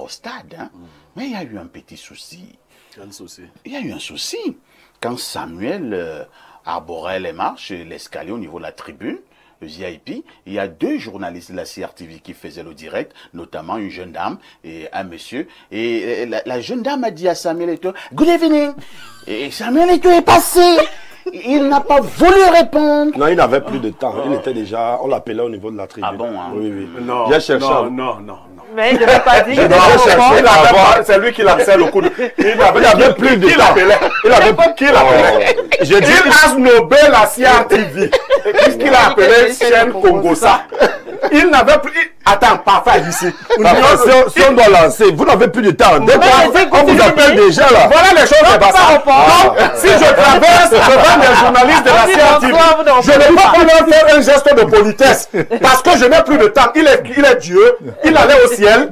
au stade. Hein. Mais il y a eu un petit souci. Quel souci? Il y a eu un souci. Quand Samuel arborait les marches, l'escalier au niveau de la tribune, le VIP, il y a 2 journalistes de la CRTV qui faisaient le direct, notamment une jeune dame et un monsieur. Et la jeune dame a dit à Samuel Eto'o, « Good evening !» Et Samuel Eto'o est passé. Il n'a pas voulu répondre. Non, il n'avait plus de temps. Il était déjà, on l'appelait au niveau de la tribune. Ah bon, hein? Oui, oui. Non, J'ai cherché. non. Mais il ne devait pas dire. C'est lui qui lançait le coup de... Il avait plus de Qui temps. l'appelait? Il avait plus qui l'appelait? J'ai dit, Il a snobé la CRTV. Puisqu'il a appelé chaîne Congosa. Il n'avait plus... Attends, parfait ici. si on doit lancer, vous n'avez plus de temps. Dès qu'on vous appelle déjà là. Voilà les choses de Bassa. Donc, si je traverse devant les journalistes de la CRTV, je ne peux pas leur faire un geste de politesse. Parce que je n'ai plus de temps. Il est Dieu. Il allait au ciel.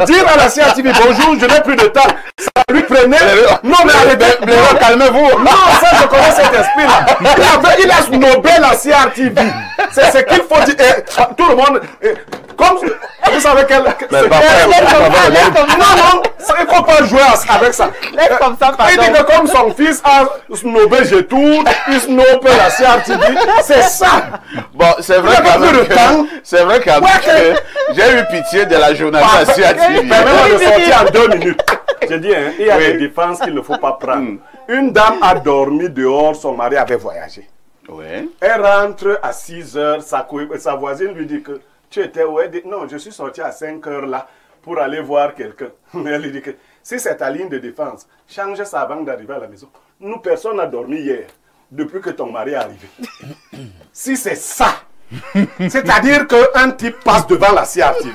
Dire à la CRTV, bonjour, je n'ai plus de temps. Ça lui prenait. Non, mais arrêtez. Calmez-vous. Non, ça, je connais cet esprit-là. Il a snobé la CRTV. C'est ce qu'il faut dire. Et tout le monde... Comme vous savez quel... Mais non, il ne faut pas jouer avec ça. Laisse comme ça, pardon. Il dit que comme son fils a snobé Gétour, il snobe la CRTV. C'est ça. Bon, c'est vrai quand même que j'ai eu pitié de la journaliste de la CRTV. Permettez-moi de sortir en 2 minutes. Je dis, hein, il y a des défenses qu'il ne faut pas prendre. Une dame a dormi dehors, son mari avait voyagé. Ouais. Elle rentre à 6 heures, sa voisine lui dit que tu étais où? Elle dit, non, je suis sorti à 5 heures là pour aller voir quelqu'un. Mais elle lui dit que si c'est ta ligne de défense, change ça avant d'arriver à la maison. Nous, personne n'a dormi hier, depuis que ton mari est arrivé. Si c'est ça, c'est-à-dire qu'un type passe devant la CRTV.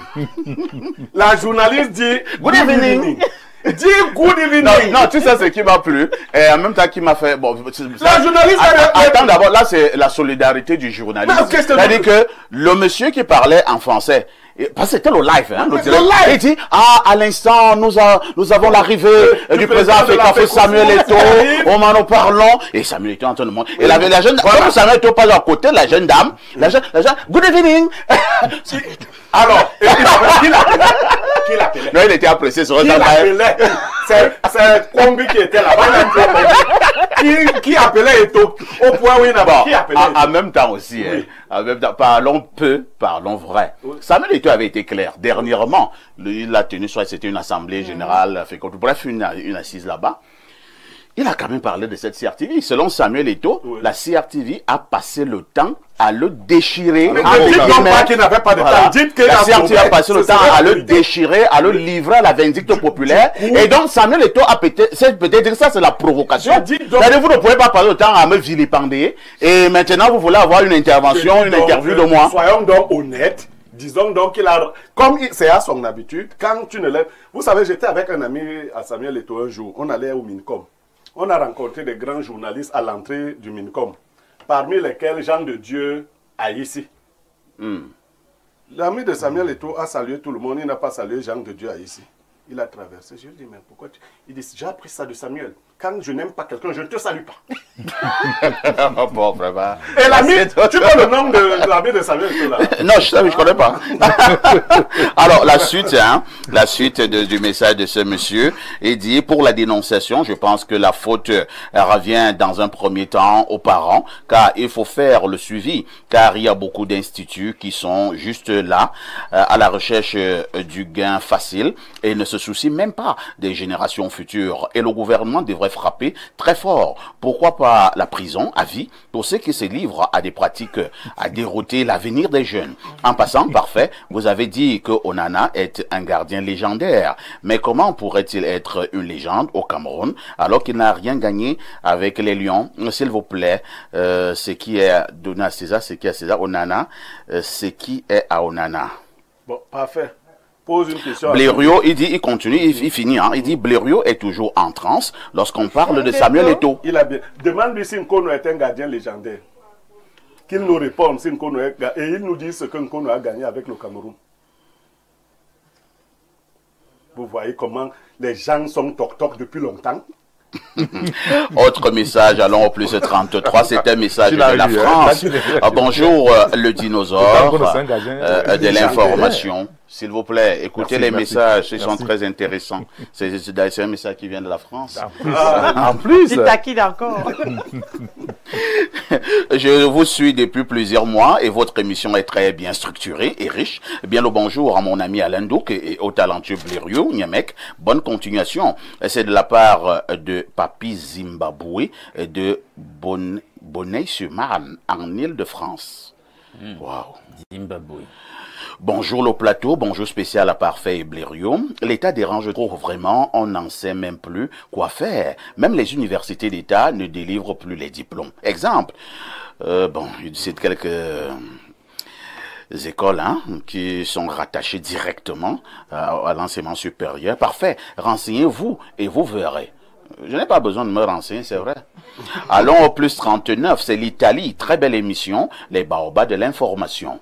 La journaliste dit, good evening. Dis good evening. Non, tu sais ce qui m'a plu et en même temps qui m'a fait... Bon, la journaliste... Attends d'abord, là c'est la solidarité du journaliste. C'est-à-dire que le monsieur qui parlait en français, parce que c'était le live, hein, il dit, à l'instant, nous avons l'arrivée du président africain Samuel Eto'o, nous parlons, et Samuel Eto'o en tout le monde. Et la jeune dame, comme Samuel Eto'o passe à côté, la jeune dame, good evening. Alors, qui l'appelait? Non, il était apprécié sur un c'est Kombi qui était là-bas. Qui appelait Eto'o au point où il n'a pas. Qui appelait en même temps aussi, oui. En même temps, parlons peu, parlons vrai. Oui. Samuel Eto'o avait été clair. Dernièrement, il a tenu, soit c'était une assemblée générale, bref, une assise là-bas. Il a quand même parlé de cette CRTV. Selon Samuel Eto'o, oui, la CRTV a passé le temps à le déchirer. Mais dites donc pas qu'il n'avait pas de temps. Dites que la CRTV a passé le temps à le déchirer, à le livrer à la vindicte populaire. Et donc Samuel Eto'o a peut-être dire ça, c'est la provocation. C'est-à-dire vous ne pouvez pas passer le temps à me vilipender. Et maintenant vous voulez avoir une intervention, une interview de moi. Soyons donc honnêtes. Disons donc qu'il a, comme c'est à son habitude, quand tu ne lèves... Vous savez, j'étais avec un ami à Samuel Eto'o un jour. On allait au Mincom. On a rencontré des grands journalistes à l'entrée du Mincom, parmi lesquels Jean de Dieu a ici. L'ami de Samuel Eto'o a salué tout le monde, il n'a pas salué Jean de Dieu à ici. Il a traversé. Je lui dis, mais pourquoi tu... Il dit, j'ai appris ça de Samuel. Quand je n'aime pas quelqu'un, je ne te salue pas. Bon, vraiment. Et l'ami, tu connais le nom de l'ami de Samuel Eto'o là? Non, je ne connais pas. Alors, la suite du message de ce monsieur, il dit, pour la dénonciation, je pense que la faute revient dans un premier temps aux parents, car il faut faire le suivi, car il y a beaucoup d'instituts qui sont juste là, à la recherche du gain facile, et ne se soucient même pas des générations futures. Et le gouvernement devrait frapper très fort. Pourquoi pas la prison à vie pour ceux qui se livrent à des pratiques à dérouter l'avenir des jeunes. En passant, parfait, vous avez dit que Onana est un gardien légendaire. Mais comment pourrait-il être une légende au Cameroun alors qu'il n'a rien gagné avec les Lions? S'il vous plaît, ce qui est donné à César, ce qui est à César, Onana, ce qui est à Onana. Bon, parfait. Pose une question. Blériot, il dit, il continue, il finit, hein, il dit, Blériot est toujours en transe lorsqu'on parle de Samuel Eto'o. Il a bien. Demande-lui si Nkono est un gardien légendaire. Qu'il nous réponde si Nkono est... Et il nous dit ce que Nkono a gagné avec le Cameroun. Vous voyez comment les gens sont toc-toc depuis longtemps. Autre message, allons au plus 33, c'est un message de la France. Bonjour le dinosaure de l'information. S'il vous plaît, écoutez les messages, ils sont très intéressants. C'est un message qui vient de la France. En plus. Tu taquines encore. Je vous suis depuis plusieurs mois et votre émission est très bien structurée et riche. Bien le bonjour à mon ami Alain Douk et au talentueux Blériot Niamek. Bonne continuation. C'est de la part de Papi Zimbabwe de Bonneuil-sur-Marne en Île-de-France. Wow. Zimbabwe. Bonjour le plateau, bonjour spécial à Parfait et Blériot. L'État dérange trop vraiment, on n'en sait même plus quoi faire. Même les universités d'État ne délivrent plus les diplômes. Exemple, il cite quelques écoles qui sont rattachées directement à l'enseignement supérieur. Parfait, renseignez-vous et vous verrez. Je n'ai pas besoin de me renseigner, c'est vrai. Allons au plus 39, c'est l'Italie. Très belle émission, les baobabs de l'information.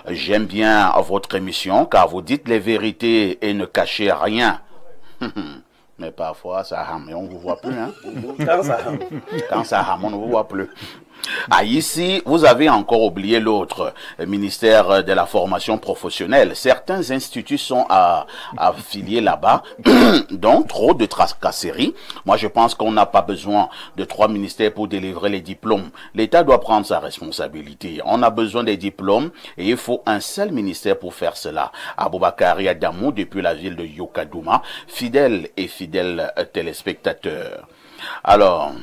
J'aime bien votre émission car vous dites les vérités et ne cachez rien. Mais parfois ça rame et on ne vous voit plus. Quand ça rame, on ne vous voit plus. Ah, ici, vous avez encore oublié l'autre, ministère de la formation professionnelle. Certains instituts sont affiliés là-bas, donc trop de tracasseries. Moi, je pense qu'on n'a pas besoin de 3 ministères pour délivrer les diplômes. L'État doit prendre sa responsabilité. On a besoin des diplômes et il faut un seul ministère pour faire cela. Aboubakari Adamou, depuis la ville de Yokadouma, fidèle et fidèle téléspectateur. Alors...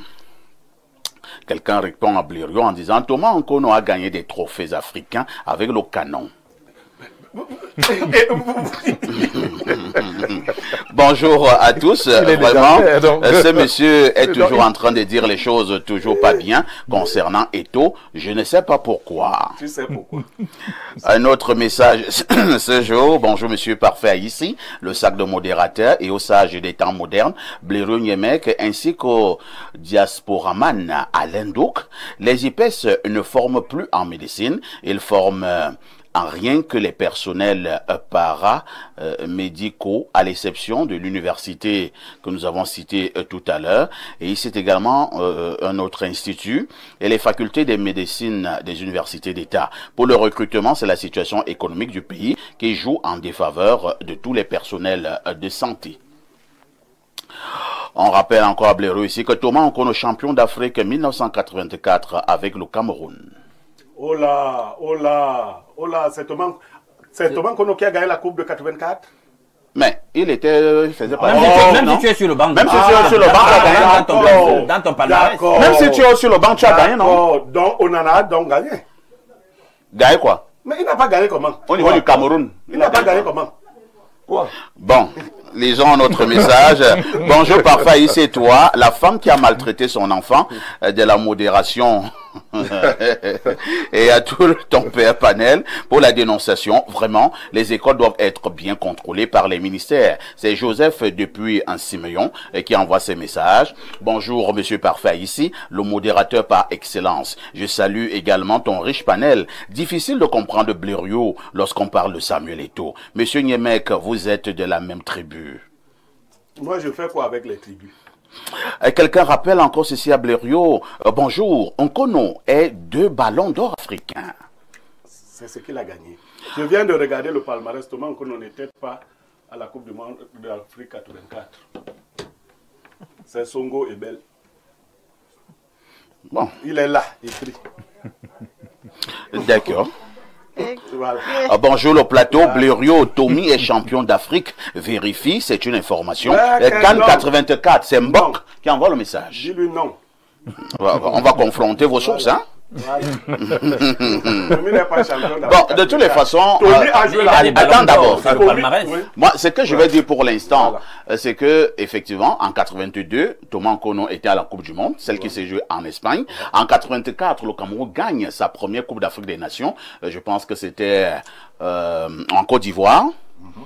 Quelqu'un répond à Blériot en disant Thomas Nkono a gagné des trophées africains avec le canon. Bonjour à tous. Vraiment, ce monsieur est toujours en train de dire les choses toujours pas bien concernant Eto. Je ne sais pas pourquoi. Tu sais pourquoi. Un autre message ce jour. Bonjour monsieur Parfait ici, le sac de modérateur et au sage des temps modernes, Blériot Niamek ainsi qu'au diasporaman Alain Douk. Les IPES ne forment plus en médecine, ils forment en rien que les personnels paramédicaux, à l'exception de l'université que nous avons citée tout à l'heure. Et ici, c'est également un autre institut et les facultés de médecine des universités d'État. Pour le recrutement, c'est la situation économique du pays qui joue en défaveur de tous les personnels de santé. On rappelle encore à Blériot ici que Thomas Nkono, champion d'Afrique 1984 avec le Cameroun. Oh là, oh là, oh là, c'est Thomas Nkono qui a gagné la Coupe de 84. Mais il faisait pas. Même si tu es sur le banc. Même si tu es sur le banc, tu as gagné dans ton palmarès. Même si tu es sur le banc, tu as gagné, non? Donc on en a donc gagné. Gagné quoi? Mais il n'a pas gagné comment? Au niveau du Cameroun. Il n'a pas gagné comment? Quoi? Bon, lisons notre message. Bonjour Parfait, c'est toi, la femme qui a maltraité son enfant, de la modération et à tout ton père panel pour la dénonciation. Vraiment, les écoles doivent être bien contrôlées par les ministères. C'est Joseph depuis un Simeon qui envoie ces messages. Bonjour monsieur Parfait ici, le modérateur par excellence. Je salue également ton riche panel. Difficile de comprendre Blériot lorsqu'on parle de Samuel Eto'o. Monsieur Niamek, vous êtes de la même tribu. Moi, je fais quoi avec les tribus? Quelqu'un rappelle encore ceci à Blériot. Bonjour, Nkono est 2 ballons d'or africains. C'est ce qu'il a gagné. Je viens de regarder le palmarès. Thomas Nkono n'était pas à la Coupe du Monde de l'Afrique 84. C'est Songo et Bell. Bon. Il est là, écrit. D'accord. Voilà. Bonjour le plateau, Blériot, Tommy est champion d'Afrique. Vérifie, c'est une information. Cannes 84, c'est Mbok qui envoie le message. Dis-lui non. On va confronter vos sources, hein? Voilà. Tommy n'est pas champion d'Afrique. Bon, de toutes les façons, Tommy a joué la attends d'abord. Oui. Moi, ce que je vais dire pour l'instant, c'est que effectivement, en 82, Thomas Nkono était à la Coupe du Monde, celle qui s'est jouée en Espagne. En 84, le Cameroun gagne sa première Coupe d'Afrique des Nations. Je pense que c'était en Côte d'Ivoire.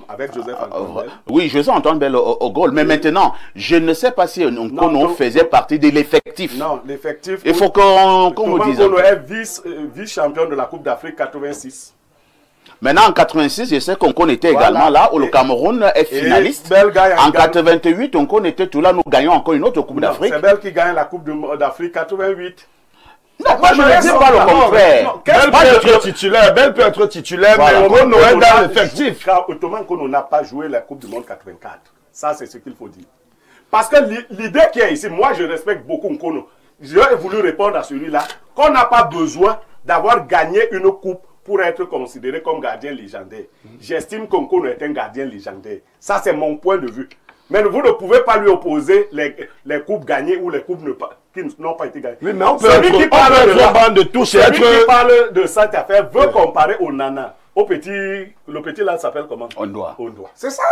Avec Joseph Antoine Bell. Oui, Joseph Antoine Bell au goal. Mais maintenant, je ne sais pas si Nkono faisait partie de l'effectif. Non, l'effectif. Il faut qu'on me dise. Nkono est vice-champion de la Coupe d'Afrique 86. Maintenant, en 86, je sais qu'on était également là, où le Cameroun est finaliste. En 88, on était tout là, nous gagnons encore une autre Coupe d'Afrique. C'est Belle qui gagne la Coupe d'Afrique 88. Non, moi je ne dis pas le contraire. Belle peut être titulaire, Belle peut être titulaire, mais on aurait dans l'effectif. Ottoman Kono n'a pas joué la Coupe du Monde 84. Ça, c'est ce qu'il faut dire. Parce que l'idée qui est ici, moi je respecte beaucoup Nkono. J'ai voulu répondre à celui-là, qu'on n'a pas besoin d'avoir gagné une coupe pour être considéré comme gardien légendaire. J'estime qu'Nkono est un gardien légendaire. Ça, c'est mon point de vue. Mais vous ne pouvez pas lui opposer les coupes gagnées ou les coupes qui n'ont pas été gagnées. Oui, mais on peut celui qui parle de touche. Celui qui parle de cette affaire veut comparer au Nana. Le petit là s'appelle comment? Ondoa. C'est ça.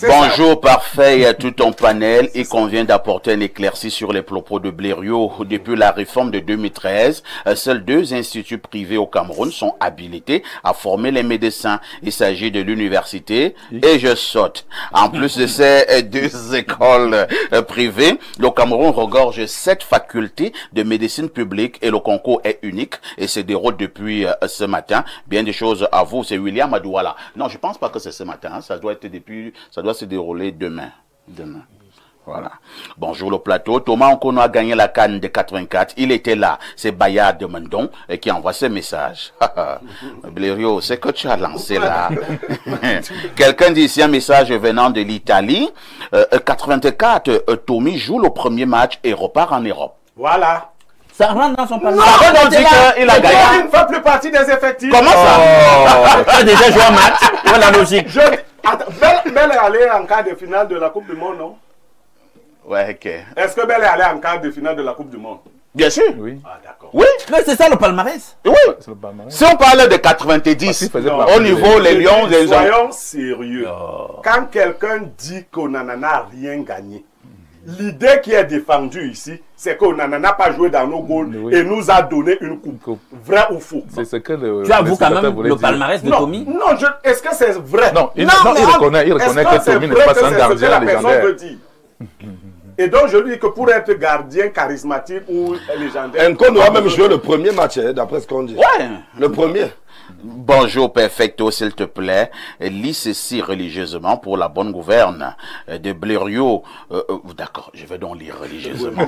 Bonjour, parfait à tout ton panel. Il convient d'apporter un éclairci sur les propos de Blériot. Depuis la réforme de 2013, seuls 2 instituts privés au Cameroun sont habilités à former les médecins. Il s'agit de l'université et je saute. En plus de ces 2 écoles privées, le Cameroun regorge 7 facultés de médecine publique et le concours est unique et se déroule depuis ce matin. Bien des choses à vous, c'est William Adouala. Non, je pense pas que c'est ce matin, hein. Ça doit être depuis, ça doit se dérouler demain. Voilà. Bonjour le plateau. Thomas Nkono a gagné la CAN de 84. Il était là. C'est Bayard de Mendon qui envoie ce message. Blériot, c'est que tu as lancé là. Quelqu'un dit ici un message venant de l'Italie. 84, Tommy joue le premier match et repart en Europe. Voilà. Ça rentre dans son palmarès. Non, on dit qu'il a gagné. Il ne fait plus partie des effectifs. Comment ça? Tu as déjà joué un match. Voilà la logique. Belle est allée en quart de finale de la Coupe du Monde, non? Ouais, ok. Est-ce que Belle est allée en quart de finale de la Coupe du Monde? Bien sûr. Oui. Ah, d'accord. Oui. Mais c'est ça le palmarès. Oui. Si on parle de 90, au niveau les Lions, les soyons sérieux. Quand quelqu'un dit qu'on n'en a rien gagné, l'idée qui est défendue ici, c'est qu'on n'a pas joué dans nos goals et nous a donné une coupe. Vrai ou faux? C'est ce que le. Tu avoues quand même le palmarès de Tommy? Non, est-ce que c'est vrai? Non, il reconnaît que Tommy n'est pas un gardien légendaire. Et donc je lui dis que pour être gardien charismatique ou légendaire... Nkono a même joué le premier match, d'après ce qu'on dit. Ouais. Le premier. Bonjour Perfecto, s'il te plaît. Lis ceci religieusement pour la bonne gouverne de Blériot. D'accord, je vais donc lire religieusement.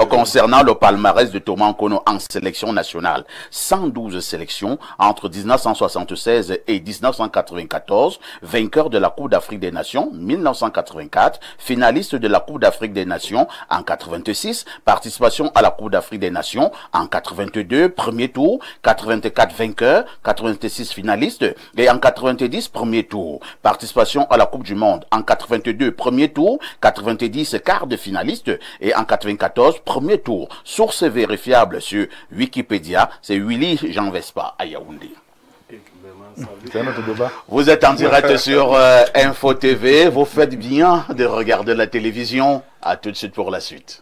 Concernant le palmarès de Thomas Nkono en sélection nationale. 112 sélections entre 1976 et 1994. Vainqueur de la Coupe d'Afrique des Nations 1984. Finaliste de la Coupe d'Afrique des Nations en 86. Participation à la Coupe d'Afrique des Nations en 82. Premier tour. 84 vainqueur. 86 finalistes et en 90 premier tour. Participation à la Coupe du Monde en 82 premier tour, 90 quart de finaliste et en 94 premier tour. Source vérifiable sur Wikipédia, c'est Willy Jean Vespa à Yaoundé. Vous êtes en direct sur Info TV, vous faites bien de regarder la télévision. À tout de suite pour la suite.